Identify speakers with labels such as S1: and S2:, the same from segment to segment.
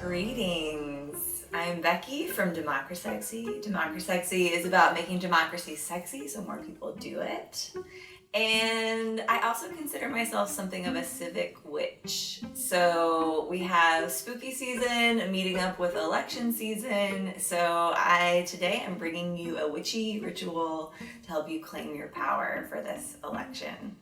S1: Greetings. I'm Becky from Democracy. Democracy is about making democracy sexy so more people do it. And I also consider myself something of a civic witch. So we have spooky season meeting up with election season. So today I'm bringing you a witchy ritual to help you claim your power for this election.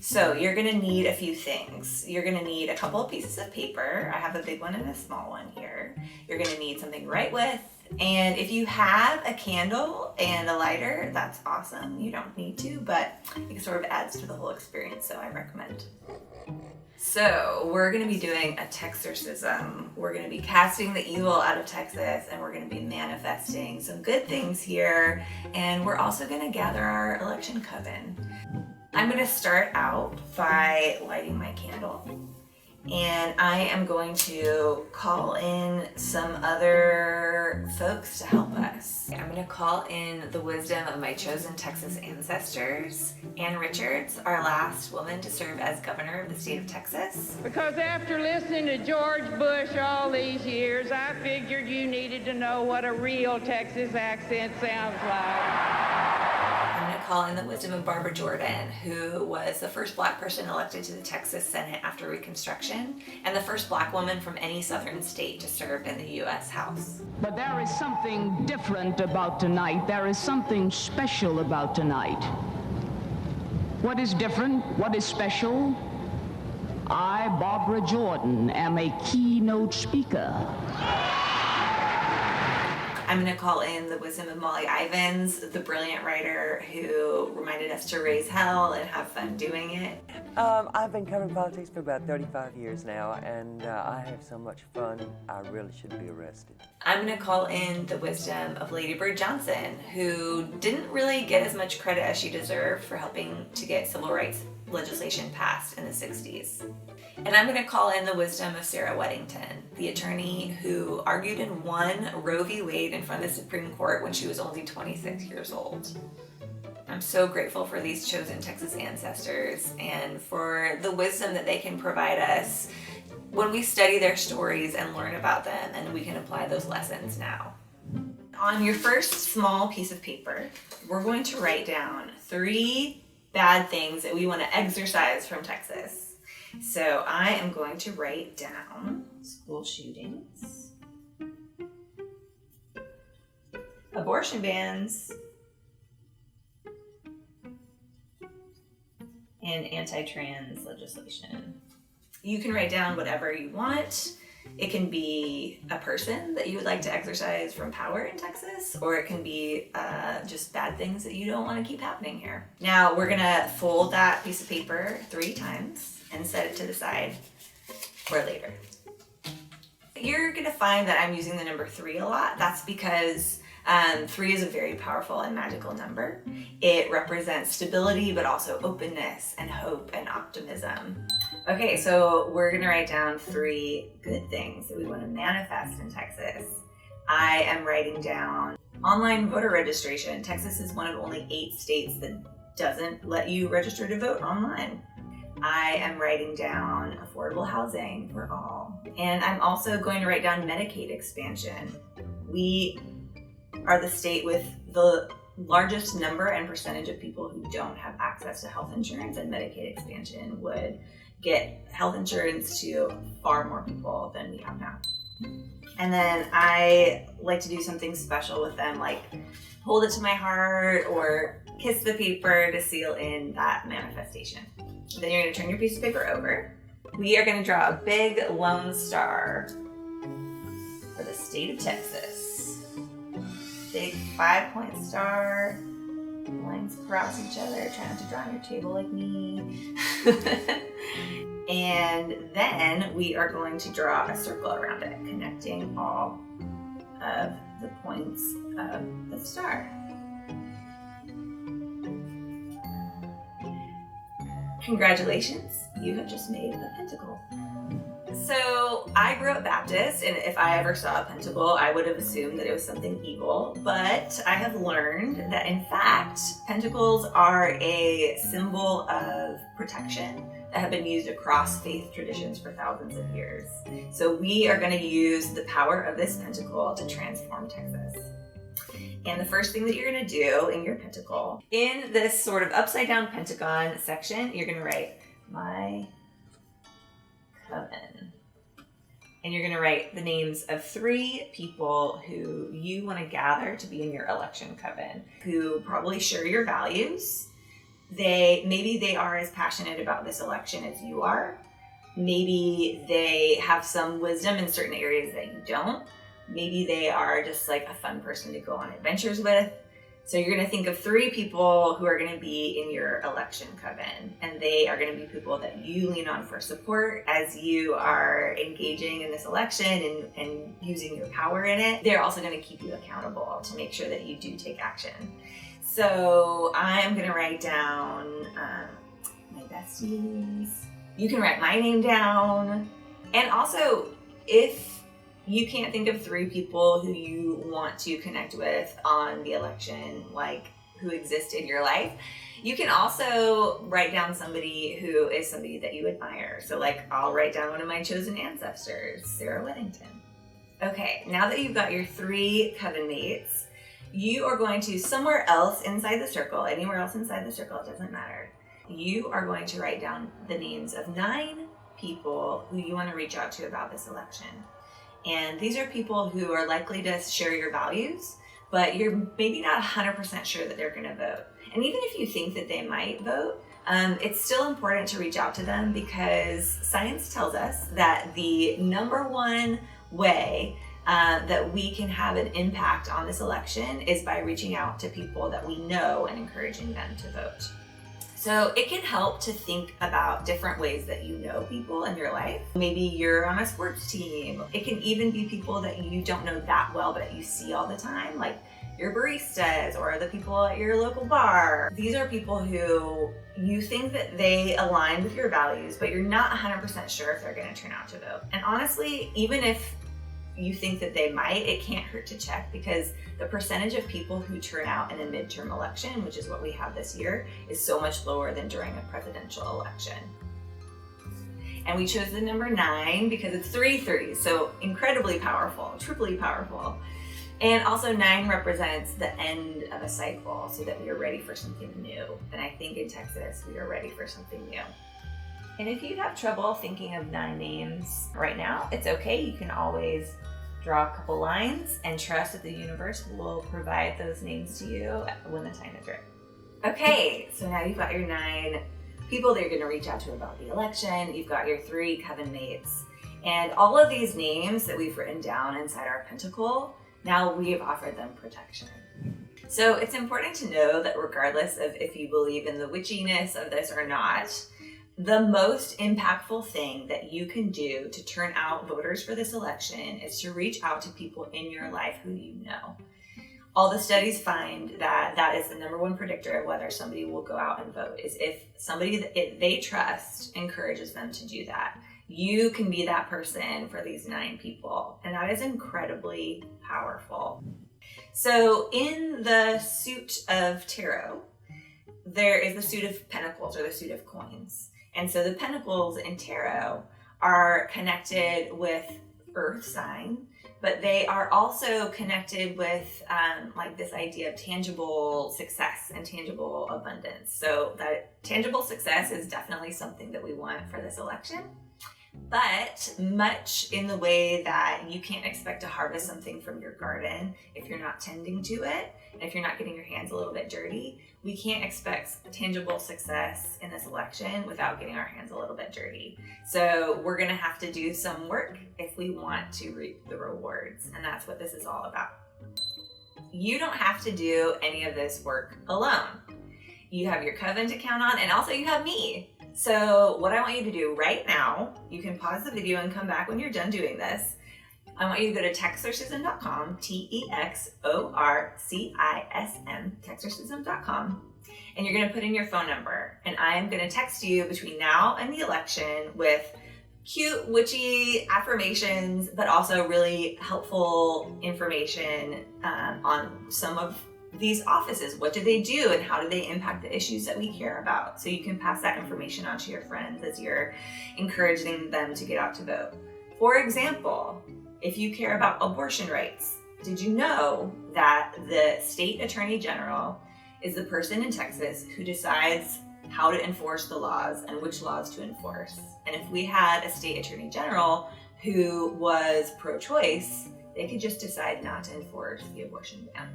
S1: So you're gonna need a few things. You're gonna need a couple of pieces of paper. I have a big one and a small one here. You're gonna need something to write with. And if you have a candle and a lighter, that's awesome. You don't need to, but it sort of adds to the whole experience, so I recommend. So we're gonna be doing a Texorcism. We're gonna be casting the evil out of Texas, and we're gonna be manifesting some good things here. And we're also gonna gather our election coven. I'm gonna start out by lighting my candle, and I am going to call in some other folks to help us. I'm gonna call in the wisdom of my chosen Texas ancestors. Ann Richards, our last woman to serve as governor of the state of Texas.
S2: Because after listening to George Bush all these years, I figured you needed to know what a real Texas accent sounds like.
S1: I'm going to call in the wisdom of Barbara Jordan, who was the first Black person elected to the Texas Senate after Reconstruction, and the first Black woman from any southern state to serve in the U.S. House.
S3: But there is something different about tonight. There is something special about tonight. What is different? What is special? I, Barbara Jordan, am a keynote speaker.
S1: I'm going to call in the wisdom of Molly Ivins, the brilliant writer who reminded us to raise hell and have fun doing it.
S4: I've been covering politics for about 35 years now, and I have so much fun, I really should be arrested.
S1: I'm going to call in the wisdom of Lady Bird Johnson, who didn't really get as much credit as she deserved for helping to get civil rights legislation passed in the 60s. And I'm going to call in the wisdom of Sarah Weddington, the attorney who argued and won Roe v. Wade in front of the Supreme Court when she was only 26 years old. I'm so grateful for these chosen Texas ancestors and for the wisdom that they can provide us when we study their stories and learn about them, and we can apply those lessons now. On your first small piece of paper, we're going to write down 3 bad things that we want to exorcise from Texas. So I am going to write down school shootings, abortion bans, and anti-trans legislation. You can write down whatever you want. It can be a person that you would like to exorcise from power in Texas, or it can be just bad things that you don't want to keep happening here. Now we're gonna fold that piece of paper 3 times and set it to the side for later. You're gonna find that I'm using the number 3 a lot. That's because 3 is a very powerful and magical number. It represents stability, but also openness and hope and optimism. Okay, so we're gonna write down 3 good things that we want to manifest in Texas. I am writing down online voter registration. Texas is one of only 8 states that doesn't let you register to vote online. I am writing down affordable housing for all. And I'm also going to write down Medicaid expansion. We are the state with the largest number and percentage of people who don't have access to health insurance, and Medicaid expansion would get health insurance to far more people than we have now. And then I like to do something special with them, like hold it to my heart or kiss the paper to seal in that manifestation. Then you're going to turn your piece of paper over. We are going to draw a big lone star for the state of Texas. Big 5-point star. Lines cross each other. Try not to draw on your table like me. And then we are going to draw a circle around it, connecting all of the points of the star. Congratulations, you have just made a pentacle. So I grew up Baptist, and if I ever saw a pentacle, I would have assumed that it was something evil. But I have learned that in fact, pentacles are a symbol of protection that have been used across faith traditions for thousands of years. So we are going to use the power of this pentacle to transform Texas. And the first thing that you're going to do in your pentacle, in this sort of upside down pentagon section, you're going to write my coven. And you're going to write the names of 3 people who you want to gather to be in your election coven, who probably share your values. Maybe they are as passionate about this election as you are. Maybe they have some wisdom in certain areas that you don't. Maybe they are just like a fun person to go on adventures with. So you're going to think of 3 people who are going to be in your election coven, and they are going to be people that you lean on for support as you are engaging in this election and using your power in it. They're also going to keep you accountable to make sure that you do take action. So I'm going to write down my besties. You can write my name down. And also, if you can't think of 3 people who you want to connect with on the election, like who exist in your life, you can also write down somebody who is somebody that you admire. So like I'll write down one of my chosen ancestors, Sarah Weddington. Okay, now that you've got your 3 coven mates, you are going to somewhere else inside the circle, anywhere else inside the circle, it doesn't matter. You are going to write down the names of 9 people who you want to reach out to about this election. And these are people who are likely to share your values, but you're maybe not 100% sure that they're going to vote. And even if you think that they might vote, it's still important to reach out to them, because science tells us that the number one way that we can have an impact on this election is by reaching out to people that we know and encouraging them to vote. So it can help to think about different ways that you know people in your life. Maybe you're on a sports team. It can even be people that you don't know that well, but you see all the time, like your baristas or the people at your local bar. These are people who you think that they align with your values, but you're not 100% sure if they're going to turn out to vote. And honestly, even if you think that they might, it can't hurt to check, because the percentage of people who turn out in a midterm election, which is what we have this year, is so much lower than during a presidential election. And we chose the number 9 because it's 3 3s, so incredibly powerful, triply powerful. And also 9 represents the end of a cycle, so that we are ready for something new. And I think in Texas, we are ready for something new. And if you have trouble thinking of 9 names right now, it's okay. You can always draw a couple lines and trust that the universe will provide those names to you when the time is right. Okay, so now you've got your 9 people that you're going to reach out to about the election. You've got your 3 coven mates. And all of these names that we've written down inside our pentacle, now we have offered them protection. So it's important to know that regardless of if you believe in the witchiness of this or not, the most impactful thing that you can do to turn out voters for this election is to reach out to people in your life who you know. All the studies find that that is the number one predictor of whether somebody will go out and vote, is if somebody that they trust encourages them to do that. You can be that person for these 9 people, and that is incredibly powerful. So in the suit of tarot, there is the suit of pentacles, or the suit of coins. And so the pentacles in tarot are connected with earth sign, but they are also connected with like this idea of tangible success and tangible abundance. So that tangible success is definitely something that we want for this election. But much in the way that you can't expect to harvest something from your garden if you're not tending to it, and if you're not getting your hands a little bit dirty, we can't expect tangible success in this election without getting our hands a little bit dirty. So we're gonna have to do some work if we want to reap the rewards, and that's what this is all about. You don't have to do any of this work alone. You have your coven to count on, and also you have me. So what I want you to do right now, you can pause the video and come back when you're done doing this. I want you to go to Texorcism.com, Texorcism, Texorcism.com, and you're going to put in your phone number. And I am going to text you between now and the election with cute, witchy affirmations, but also really helpful information on some of these offices? What do they do and how do they impact the issues that we care about? So you can pass that information on to your friends as you're encouraging them to get out to vote. For example, if you care about abortion rights, did you know that the state attorney general is the person in Texas who decides how to enforce the laws and which laws to enforce? And if we had a state attorney general who was pro-choice, they could just decide not to enforce the abortion ban.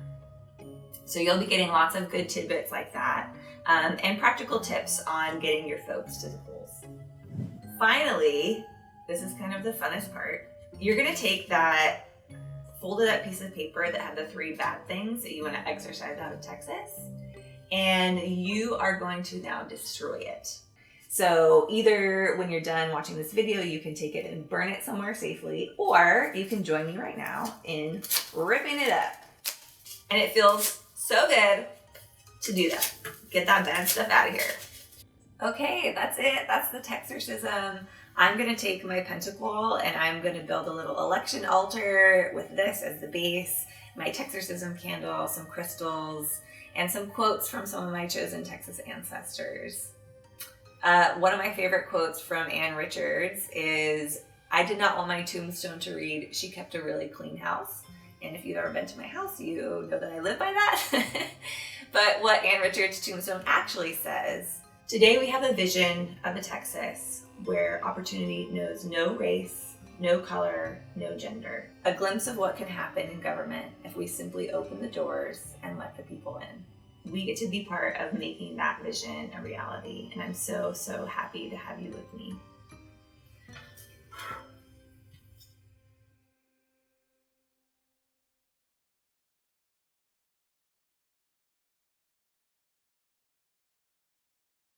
S1: So you'll be getting lots of good tidbits like that, and practical tips on getting your folks to the polls. Finally, this is kind of the funnest part. You're gonna take that folded up piece of paper that had the 3 bad things that you want to exorcise out of Texas, and you are going to now destroy it. So either when you're done watching this video, you can take it and burn it somewhere safely, or you can join me right now in ripping it up. And it feels so good to do that. Get that bad stuff out of here. Okay, that's it. That's the Texorcism. I'm gonna take my Pentacle and I'm gonna build a little election altar with this as the base, my Texorcism candle, some crystals, and some quotes from some of my chosen Texas ancestors. One of my favorite quotes from Ann Richards is, "I did not want my tombstone to read, 'She kept a really clean house.'" And if you've ever been to my house, you know that I live by that. But what Ann Richards' tombstone actually says, "Today we have a vision of a Texas where opportunity knows no race, no color, no gender. A glimpse of what can happen in government if we simply open the doors and let the people in." We get to be part of making that vision a reality, and I'm so, so happy to have you with me.